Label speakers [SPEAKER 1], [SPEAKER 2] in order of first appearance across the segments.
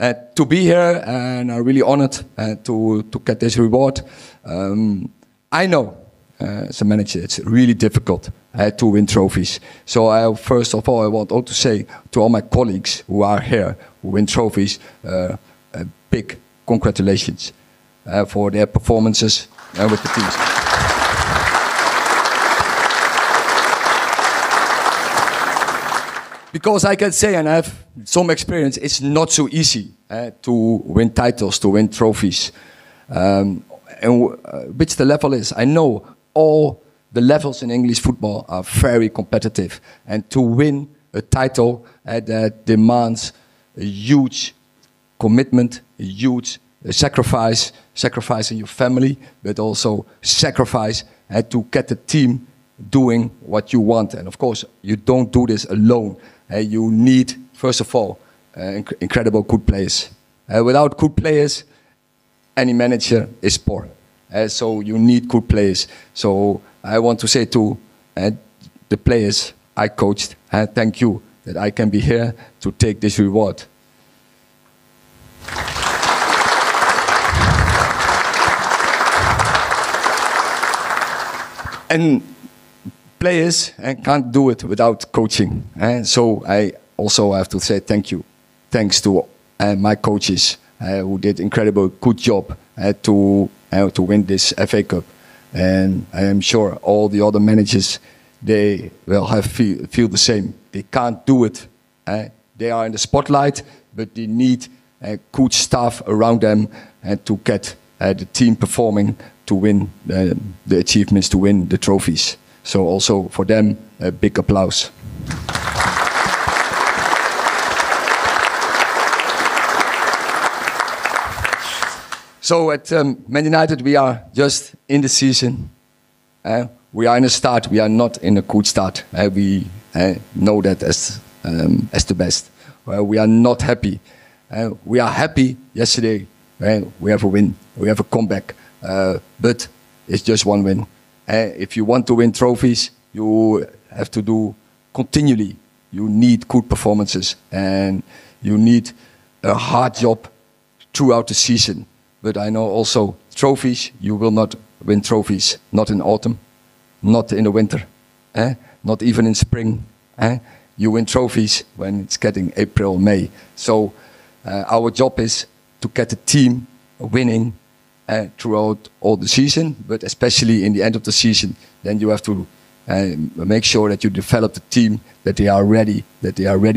[SPEAKER 1] to be here, and I'm really honored to get this reward. I know, as a manager, it's really difficult to win trophies. So first of all, I want all to say to all my colleagues who are here, who win trophies, a big congratulations for their performances with the teams. Because I can say, and I have some experience, it's not so easy to win titles, to win trophies. Which the level is. I know all the levels in English football are very competitive. And to win a title that demands a huge commitment, a huge sacrifice in your family, but also sacrifice to get the team doing what you want. And of course, you don't do this alone. You need, first of all, incredible good players. Without good players, any manager is poor. So you need good players. So I want to say to the players I coached, thank you that I can be here to take this reward. And players can't do it without coaching. So I also have to say thank you. Thanks to my coaches who did incredible good job to win this FA Cup. And I am sure all the other managers, they will feel the same. They can't do it. They are in the spotlight, but they need good staff around them to get the team performing, to win the achievements, to win the trophies. So also for them, a big applause. So at Man United, we are just in the season. We are in a start. We are not in a good start. We know that as the best. We are not happy. We are happy yesterday. We have a win. We have a comeback. But it's just one win. If you want to win trophies, you have to do continually. You need good performances and you need a hard job throughout the season. But I know also trophies, you will not win trophies. Not in autumn, not in the winter, not even in spring. You win trophies when it's getting April, May. So our job is to get the team winning throughout all the season, but especially in the end of the season. Then you have to make sure that you develop the team, that they are ready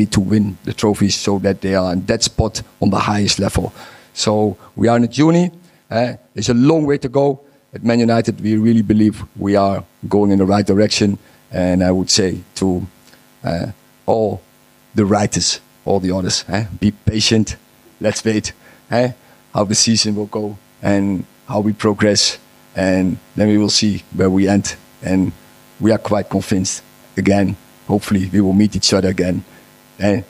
[SPEAKER 1] to win the trophies, so that they are in that spot on the highest level. So we are in the journey. There's a long way to go. At Man United, we really believe we are going in the right direction. And I would say to all the writers, all the others, be patient. Let's wait how the season will go and how we progress. And then we will see where we end. And we are quite convinced, again, hopefully we will meet each other again.
[SPEAKER 2] The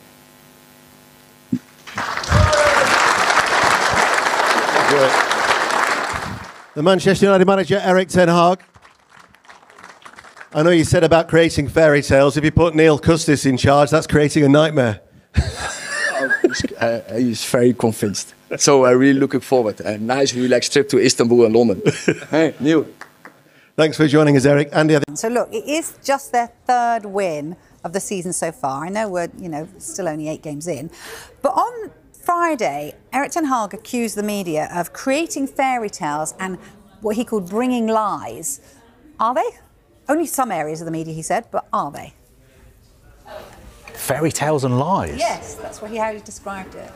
[SPEAKER 2] Manchester United manager, Erik ten Hag. I know you said about creating fairy tales. If you put Neil Custis in charge, that's creating a nightmare.
[SPEAKER 1] He's very convinced. So I'm really looking forward. A nice, relaxed trip to Istanbul and London. Hey, Neil.
[SPEAKER 2] Thanks for joining us, Erik. Andy,
[SPEAKER 3] so look, it is just their third win of the season so far. I know we're, still only 8 games in. But on Friday, Erik ten Hag accused the media of creating fairy tales and what he called bringing lies. Are they? Only some areas of the media, he said, but are they?
[SPEAKER 4] Fairy tales and lies?
[SPEAKER 3] Yes, that's how he described it.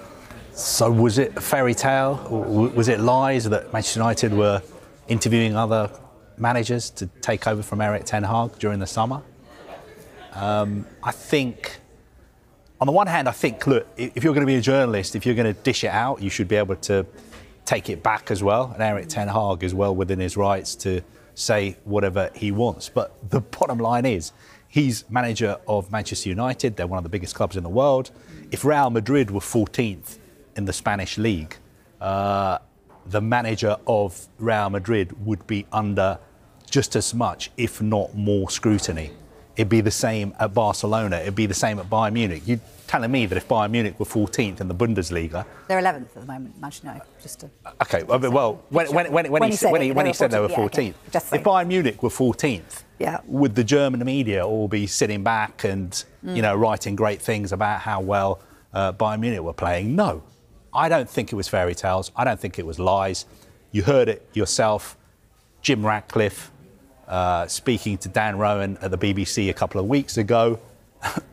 [SPEAKER 4] So was it a fairy tale, or was it lies that Manchester United were interviewing other managers to take over from Erik ten Hag during the summer? I think, on the one hand, look, if you're going to be a journalist, if you're going to dish it out, you should be able to take it back as well. And Erik ten Hag is well within his rights to say whatever he wants. But the bottom line is, he's manager of Manchester United. They're one of the biggest clubs in the world. If Real Madrid were 14th in the Spanish league, the manager of Real Madrid would be under just as much, if not more, scrutiny it'd be the same at Barcelona, it'd be the same at Bayern Munich. You're telling me that if Bayern Munich were 14th in the Bundesliga...
[SPEAKER 3] They're 11th at the moment, Manchester United, just to...
[SPEAKER 4] OK, well, when he said they were 14th,
[SPEAKER 3] okay.
[SPEAKER 4] if Bayern Munich were 14th,
[SPEAKER 3] yeah,
[SPEAKER 4] would the German media all be sitting back and, you know, writing great things about how well Bayern Munich were playing? No. I don't think it was fairy tales. I don't think it was lies. You heard it yourself. Jim Ratcliffe, speaking to Dan Rowan at the BBC a couple of weeks ago,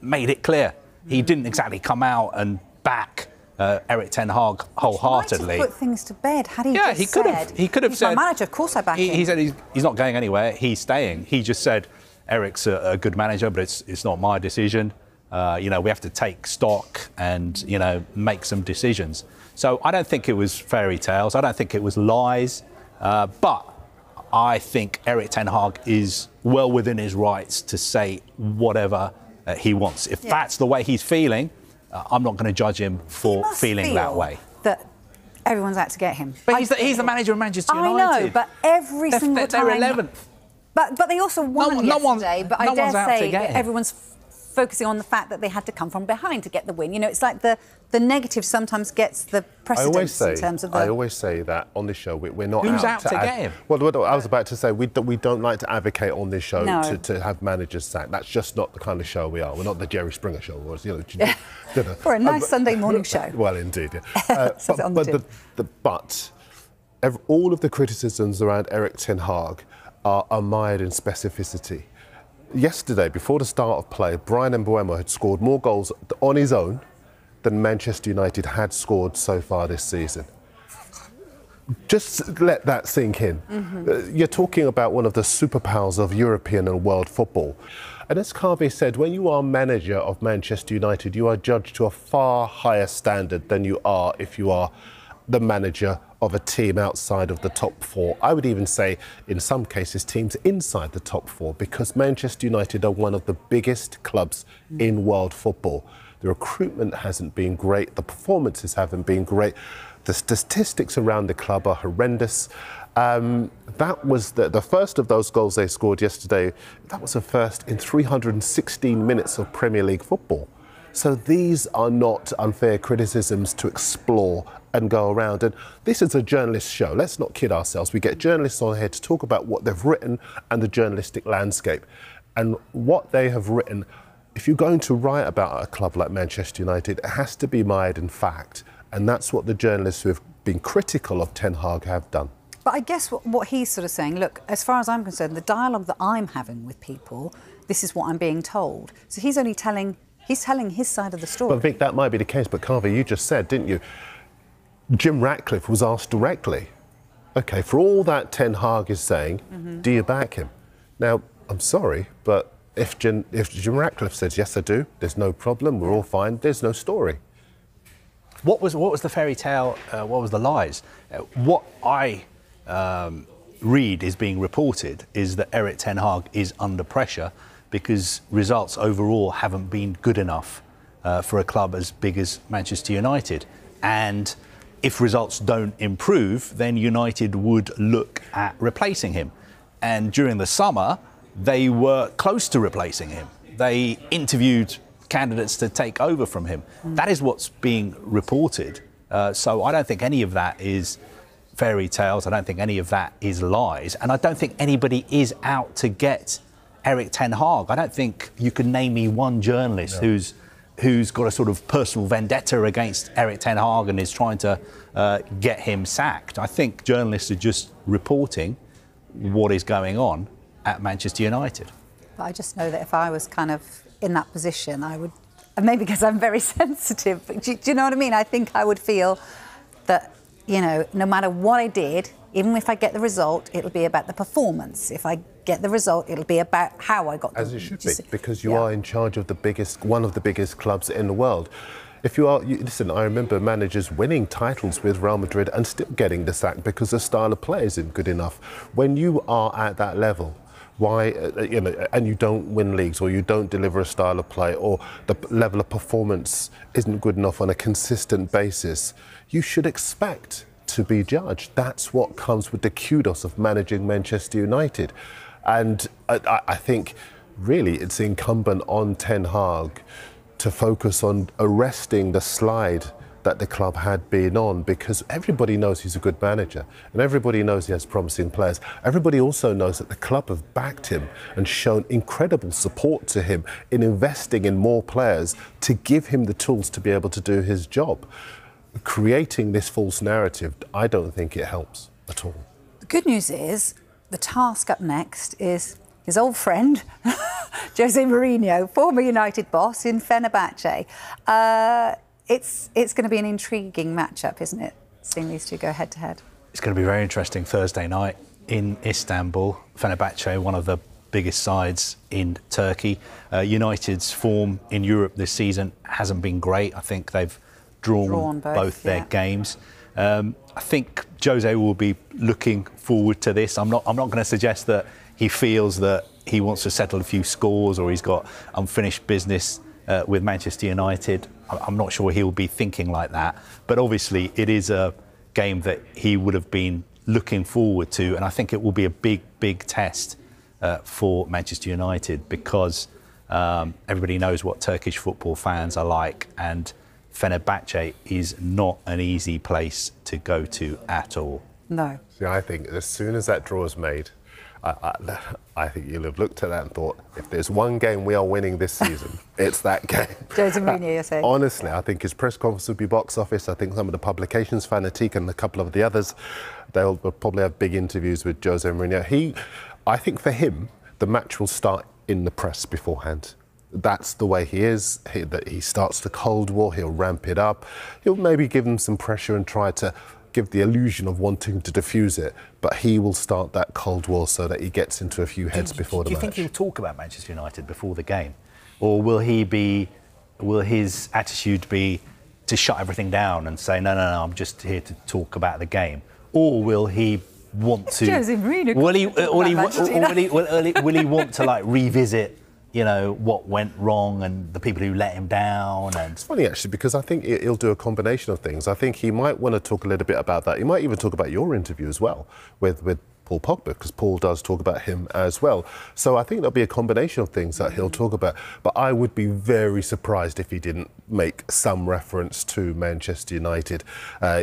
[SPEAKER 4] made it clear. He didn't exactly come out and back Erik ten Hag wholeheartedly.
[SPEAKER 3] He might have put things to bed had he
[SPEAKER 4] he could have. He could have
[SPEAKER 3] he's
[SPEAKER 4] said,
[SPEAKER 3] my manager, of course I back him.
[SPEAKER 4] He said he's not going anywhere. He's staying. He just said Eric's a good manager, but it's not my decision. You know, we have to take stock and, you know, make some decisions. So I don't think it was fairy tales. I don't think it was lies. But I think Erik ten Hag is well within his rights to say whatever he wants. If that's the way he's feeling, I'm not going to judge him for feeling that way.
[SPEAKER 3] That everyone's out to get him.
[SPEAKER 4] But he's the manager of Manchester United.
[SPEAKER 3] I know, but every single time...
[SPEAKER 4] They're 11th.
[SPEAKER 3] But they also won yesterday. But I dare say everyone's focusing on the fact that they had to come from behind to get the win. You know, it's like the negative sometimes gets the precedence in terms of the...
[SPEAKER 2] I always say that on this show, we're not
[SPEAKER 4] Who's out to get him?
[SPEAKER 2] Well, I was about to say, we don't like to advocate on this show to have managers sacked. That's just not the kind of show we are. We're not the Jerry Springer show. Or, you know,
[SPEAKER 3] for a nice Sunday morning show.
[SPEAKER 2] Well, indeed, yeah. But all of the criticisms around Erik ten Hag are mired in specificity. Yesterday, before the start of play, Brian Mbeumo had scored more goals on his own than Manchester United had scored so far this season. Just let that sink in. You're talking about one of the superpowers of European and world football. And as Carvey said, when you are manager of Manchester United, you are judged to a far higher standard than you are if you are the manager of a team outside of the top four. I would even say, in some cases, teams inside the top four, because Manchester United are one of the biggest clubs in world football. The recruitment hasn't been great. The performances haven't been great. The statistics around the club are horrendous. That was the first of those goals they scored yesterday. That was a first in 316 minutes of Premier League football. So these are not unfair criticisms to explore and go around. And this is a journalist show. Let's not kid ourselves. We get journalists on here to talk about what they've written and the journalistic landscape. And what they have written, if you're going to write about a club like Manchester United, it has to be mired in fact. And that's what the journalists who have been critical of Ten Hag have done.
[SPEAKER 3] But I guess what he's sort of saying, look, as far as I'm concerned, the dialogue that I'm having with people, this is what I'm being told. So he's only telling... He's telling his side of the story.
[SPEAKER 2] But Vic, that might be the case. But Carvey, you just said, didn't you? Jim Ratcliffe was asked directly, OK, for all that Ten Hag is saying, do you back him? Now, I'm sorry, but if Jim Ratcliffe says, yes, I do, there's no problem, we're all fine, there's no story.
[SPEAKER 4] What was the fairy tale? What was the lies? What I read is being reported is that Erik ten Hag is under pressure because results overall haven't been good enough for a club as big as Manchester United. And if results don't improve, then United would look at replacing him. And during the summer, they were close to replacing him. They interviewed candidates to take over from him. That is what's being reported. So I don't think any of that is fairy tales. I don't think any of that is lies. And I don't think anybody is out to get Erik ten Hag. I don't think you can name me one journalist who's got a sort of personal vendetta against Erik ten Hag and is trying to get him sacked. I think journalists are just reporting what is going on at Manchester United.
[SPEAKER 3] But I just know that if I was kind of in that position, I would, and maybe because I'm very sensitive, but do you know what I mean? I think I would feel that, you know, no matter what I did, even if I get the result, it'll be about the performance. If I get the result, it'll be about how I got the...
[SPEAKER 2] As it should be, because you are in charge of one of the biggest clubs in the world. If you are... listen, I remember managers winning titles with Real Madrid and still getting the sack because the style of play isn't good enough. When you are at that level, why, you know, and you don't win leagues or you don't deliver a style of play or the level of performance isn't good enough on a consistent basis, you should expect to be judged. That's what comes with the kudos of managing Manchester United. And I think really it's incumbent on Ten Hag to focus on arresting the slide that the club had been on, because everybody knows he's a good manager and everybody knows he has promising players. Everybody also knows that the club have backed him and shown incredible support to him in investing in more players to give him the tools to be able to do his job. Creating this false narrative, I don't think it helps at all.
[SPEAKER 3] The good news is the task up next is his old friend, Jose Mourinho, former United boss in Fenerbahce. It's going to be an intriguing matchup, isn't it, seeing these two go head-to-head?
[SPEAKER 4] It's going to be very interesting Thursday night in Istanbul. Fenerbahce, one of the biggest sides in Turkey. United's form in Europe this season hasn't been great. I think they've drawn both their games. I think Jose will be looking forward to this. I'm not going to suggest that he feels that he wants to settle a few scores or he's got unfinished business with Manchester United. I'm not sure he'll be thinking like that. But obviously, it is a game that he would have been looking forward to. And I think it will be a big, big test for Manchester United, because everybody knows what Turkish football fans are like. And Fenerbahce is not an easy place to go to at all.
[SPEAKER 3] No.
[SPEAKER 2] See, I think as soon as that draw is made, I think you'll have looked at that and thought, if there's one game we are winning this season, it's that game.
[SPEAKER 3] Jose Mourinho, you're saying?
[SPEAKER 2] Honestly, I think his press conference will be box office. I think some of the publications, Fanatique and a couple of the others, they'll probably have big interviews with Jose Mourinho. I think for him, the match will start in the press beforehand. That's the way he is. He starts the Cold War, he'll ramp it up. He'll maybe give them some pressure and try to give the illusion of wanting to diffuse it, but he will start that Cold War so that he gets into a few heads before the match.
[SPEAKER 4] Do you think he'll talk about Manchester United before the game? Or will his attitude be to shut everything down and say, no, I'm just here to talk about the game? Or will he want to...
[SPEAKER 3] Jose Mourinho.
[SPEAKER 4] Will he want to, like, revisit, you know, what went wrong and the people who let him down? And
[SPEAKER 2] it's funny, actually, because I think he'll do a combination of things. I think he might want to talk a little bit about that. He might even talk about your interview as well with Paul Pogba, because Paul does talk about him as well. So I think there'll be a combination of things that he'll talk about. But I would be very surprised if he didn't make some reference to Manchester United,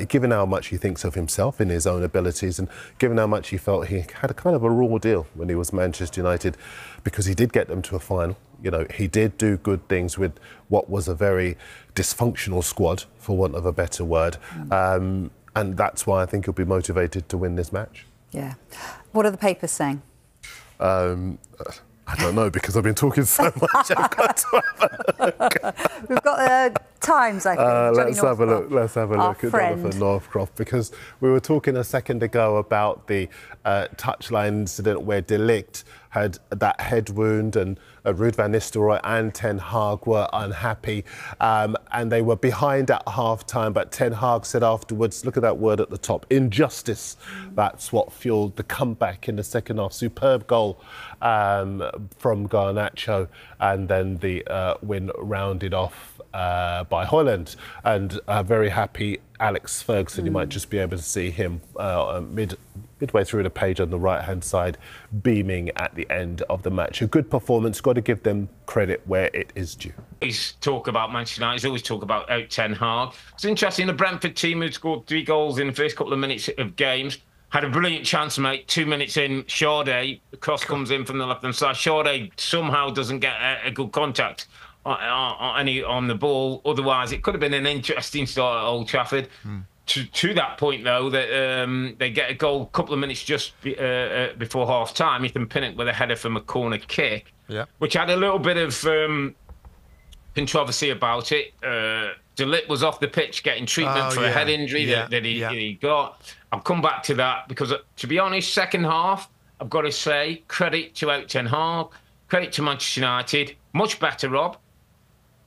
[SPEAKER 2] given how much he thinks of himself in his own abilities, and given how much he felt he had a kind of a raw deal when he was Manchester United, because he did get them to a final. You know, he did do good things with what was a very dysfunctional squad, for want of a better word. And that's why I think he'll be motivated to win this match.
[SPEAKER 3] Yeah. What are the papers saying?
[SPEAKER 2] I don't know, because I've been talking so much. I've got to have a look.
[SPEAKER 3] We've got Times, I think.
[SPEAKER 2] Let's have a look. Let's have a look at
[SPEAKER 3] friend.
[SPEAKER 2] Jonathan Northcroft, because we were talking a second ago about the touchline incident where De Ligt had that head wound, and Ruud van Nistelrooy and Ten Hag were unhappy, and they were behind at half-time, but Ten Hag said afterwards, look at that word at the top, injustice. That's what fueled the comeback in the second half. Superb goal from Garnacho, and then the win rounded off by Holland. And very happy Alex Ferguson. You might just be able to see him midway through the page on the right-hand side, beaming at the end of the match. A good performance. Got to give them credit where it is due.
[SPEAKER 5] Always talk about Manchester United. Always talk about Ten Hag. It's interesting. The Brentford team who scored 3 goals in the first couple of minutes of games had a brilliant chance, mate. 2 minutes in, Sade, the cross comes in from the left-hand side. Sade somehow doesn't get a good contact on the ball. Otherwise, it could have been an interesting start at Old Trafford. To that point, though, that they get a goal a couple of minutes just before half-time. Ethan Pinnock with a header from a corner kick, which had a little bit of controversy about it. De Ligt was off the pitch getting treatment for a head injury that he got. I'll come back to that, because, to be honest, second half, I've got to say, credit to Ten Hag, credit to Manchester United. Much better, Rob.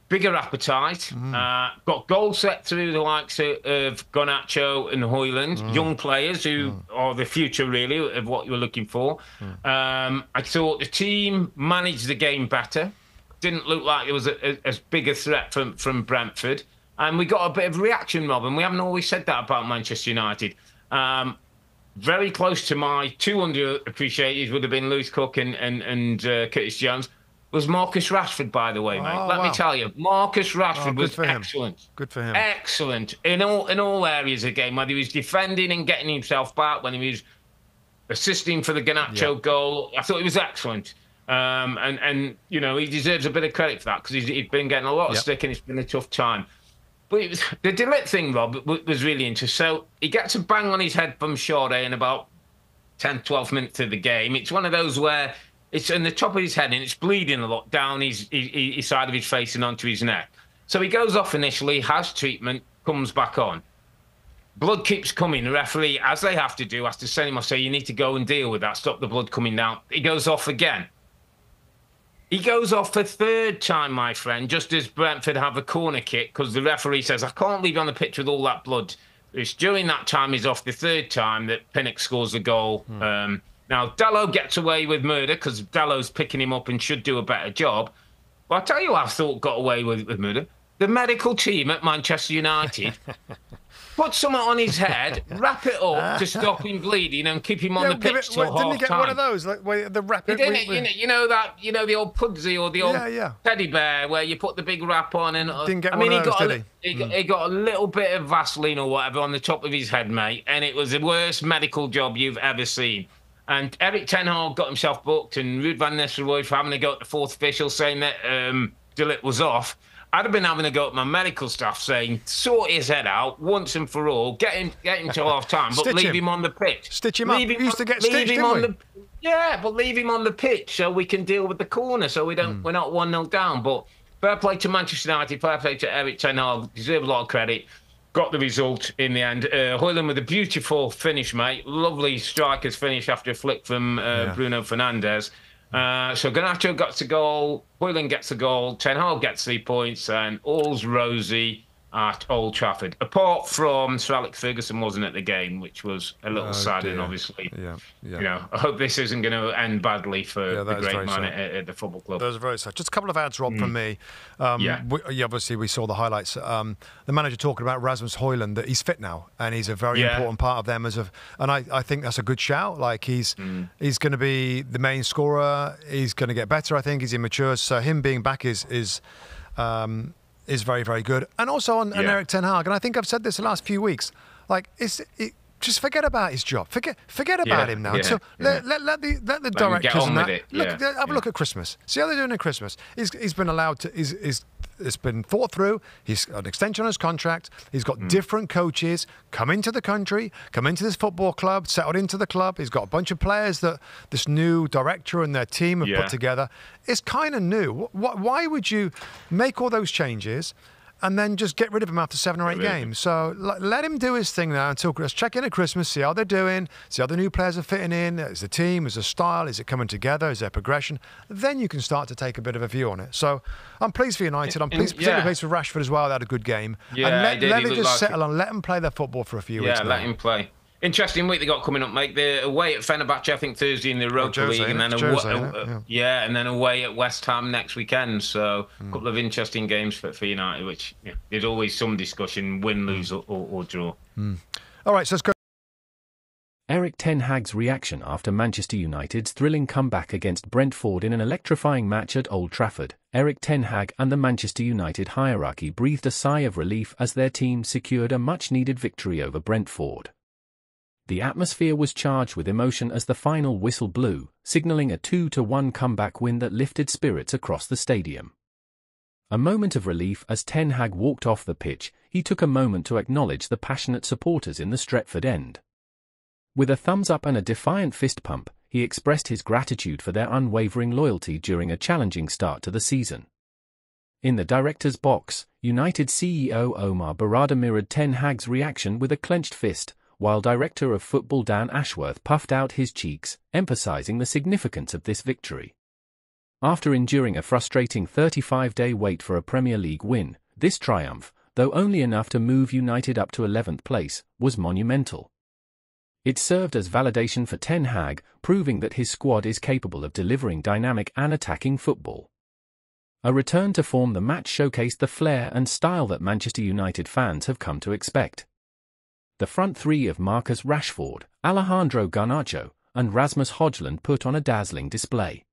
[SPEAKER 5] Bigger appetite. Got goals set through the likes of Garnacho and Højlund, young players who are the future, really, of what you're looking for. I thought the team managed the game better. Didn't look like it was as big a threat from Brentford. And we got a bit of reaction, Rob, and we haven't always said that about Manchester United. Very close to my 2 underappreciated would have been Lewis Cook and Curtis Jones. was Marcus Rashford, by the way, mate. Let me tell you, Marcus Rashford was excellent.
[SPEAKER 6] Good for him.
[SPEAKER 5] Excellent in all areas of the game, whether he was defending and getting himself back, when he was assisting for the Garnacho goal. I thought he was excellent. And you know, he deserves a bit of credit for that, because he's been getting a lot of stick and it's been a tough time. But the De Ligt thing, Rob, was really interesting. So he gets a bang on his head from Sade in about 10, 12 minutes of the game. It's one of those where it's in the top of his head and it's bleeding a lot down his side of his face and onto his neck. So he goes off initially, has treatment, comes back on. Blood keeps coming. The referee, as they have to do, has to send him off, say, you need to go and deal with that, stop the blood coming down. He goes off again. He goes off a third time, my friend, just as Brentford have a corner kick, because the referee says, I can't leave you on the pitch with all that blood. It's during that time he's off the third time that Pinnock scores the goal. Now, Dalot gets away with murder, because Dalot's picking him up and should do a better job. But I'll tell you who I thought got away with murder. The medical team at Manchester United put something on his head, wrap it up to stop him bleeding and keep him on the pitch till half time.
[SPEAKER 6] Didn't he get one of those, like the rapid?
[SPEAKER 5] You know the old Pudsey or the old teddy bear where you put the big wrap on and
[SPEAKER 6] didn't get one of those, did
[SPEAKER 5] he? He got a little bit of Vaseline or whatever on the top of his head, mate, and it was the worst medical job you've ever seen. And Erik ten Hag got himself booked, and Ruud van Nistelrooy for having to go at the fourth official saying that De Ligt was off. I'd have been having to go at my medical staff saying, sort his head out once and for all, get him to half time, but leave him on the pitch.
[SPEAKER 6] Stitch him up. He used to get stitched, didn't we?
[SPEAKER 5] Yeah, but leave him on the pitch so we can deal with the corner, so we're not 1-0 down. But fair play to Manchester United, fair play to Erik ten Hag, deserve a lot of credit. Got the result in the end. Højlund with a beautiful finish, mate. Lovely striker's finish after a flick from Bruno Fernandes. So Garnacho gets a goal, Højlund gets a goal, Ten Hag gets 3 points, and all's rosy at Old Trafford. Apart from Sir Alex Ferguson wasn't at the game, which was a little sad, and obviously, you know, I hope this isn't going to end badly for the great man at the football club.
[SPEAKER 6] Those are very sad. Just a couple of ads, Rob, from me. Obviously, we saw the highlights. The manager talking about Rasmus Højlund, that he's fit now, and he's a very important part of them. And I think that's a good shout. Like he's going to be the main scorer. He's going to get better. I think he's immature. So him being back is very, very good. And also on Erik ten Hag, and I think I've said this the last few weeks, like just forget about his job. Forget about him now. So let the directors and that have a look at Christmas. See how they're doing at Christmas. He's been allowed to. It's been thought through. He's got an extension on his contract. He's got different coaches come into the country, come into this football club, settled into the club. He's got a bunch of players that this new director and their team have put together. It's kind of new. Why would you make all those changes and then just get rid of him after 7 or 8 games? So let him do his thing now until Christmas. Check in at Christmas, see how they're doing, see how the new players are fitting in. Is the team, is the style, is it coming together, is there progression? Then you can start to take a bit of a view on it. So I'm pleased for United. I'm particularly pleased for Rashford as well. They had a good game.
[SPEAKER 5] Yeah,
[SPEAKER 6] and let it just settle on. Let them play their football for a few weeks.
[SPEAKER 5] Yeah, let him play. Interesting week they got coming up, mate. They're away at Fenerbahce, I think, Thursday in the Europa League, and then and then away at West Ham next weekend. So a couple of interesting games for United, which there's always some discussion: win, lose, or draw.
[SPEAKER 6] All right, so let's go.
[SPEAKER 7] Erik ten Hag's reaction after Manchester United's thrilling comeback against Brentford in an electrifying match at Old Trafford. Erik ten Hag and the Manchester United hierarchy breathed a sigh of relief as their team secured a much-needed victory over Brentford. The atmosphere was charged with emotion as the final whistle blew, signalling a 2-1 comeback win that lifted spirits across the stadium. A moment of relief as Ten Hag walked off the pitch. He took a moment to acknowledge the passionate supporters in the Stretford end. With a thumbs up and a defiant fist pump, he expressed his gratitude for their unwavering loyalty during a challenging start to the season. In the director's box, United CEO Omar Barada mirrored Ten Hag's reaction with a clenched fist, while Director of Football Dan Ashworth puffed out his cheeks, emphasizing the significance of this victory. After enduring a frustrating 35-day wait for a Premier League win, this triumph, though only enough to move United up to 11th place, was monumental. It served as validation for Ten Hag, proving that his squad is capable of delivering dynamic and attacking football. A return to form the match showcased the flair and style that Manchester United fans have come to expect. The front three of Marcus Rashford, Alejandro Garnacho, and Rasmus Højlund put on a dazzling display.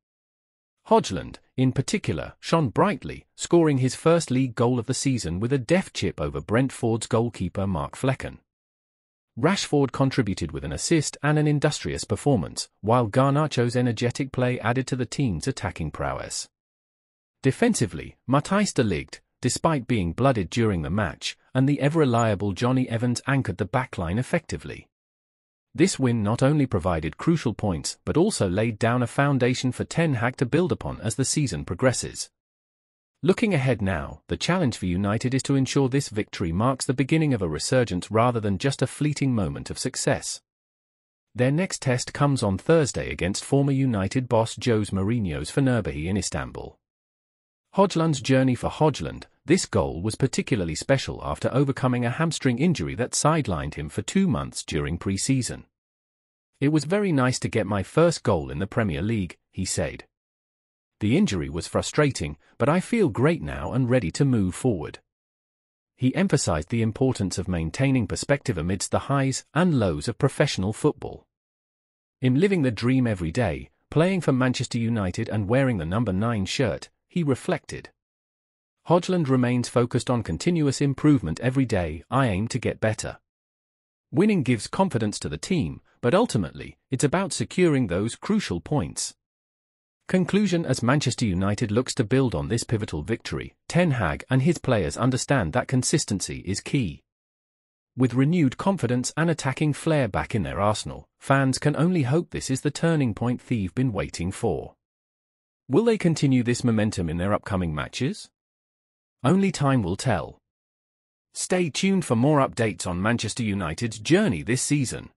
[SPEAKER 7] Højlund, in particular, shone brightly, scoring his first league goal of the season with a deft chip over Brentford's goalkeeper Mark Flekken. Rashford contributed with an assist and an industrious performance, while Garnacho's energetic play added to the team's attacking prowess. Defensively, Matthijs de Ligt, despite being blooded during the match, and the ever-reliable Johnny Evans anchored the backline effectively. This win not only provided crucial points but also laid down a foundation for Ten Hag to build upon as the season progresses. Looking ahead now, the challenge for United is to ensure this victory marks the beginning of a resurgence rather than just a fleeting moment of success. Their next test comes on Thursday against former United boss Jose Mourinho's Fenerbahce in Istanbul. Højlund's journey for Højlund, this goal was particularly special after overcoming a hamstring injury that sidelined him for 2 months during pre-season. "It was very nice to get my first goal in the Premier League," he said. "The injury was frustrating, but I feel great now and ready to move forward." He emphasized the importance of maintaining perspective amidst the highs and lows of professional football. "I'm living the dream every day, playing for Manchester United and wearing the number 9 shirt," he reflected. Højlund remains focused on continuous improvement every day. "I aim to get better. Winning gives confidence to the team, but ultimately, it's about securing those crucial points." Conclusion: as Manchester United looks to build on this pivotal victory, Ten Hag and his players understand that consistency is key. With renewed confidence and attacking flair back in their arsenal, fans can only hope this is the turning point they've been waiting for. Will they continue this momentum in their upcoming matches? Only time will tell. Stay tuned for more updates on Manchester United's journey this season.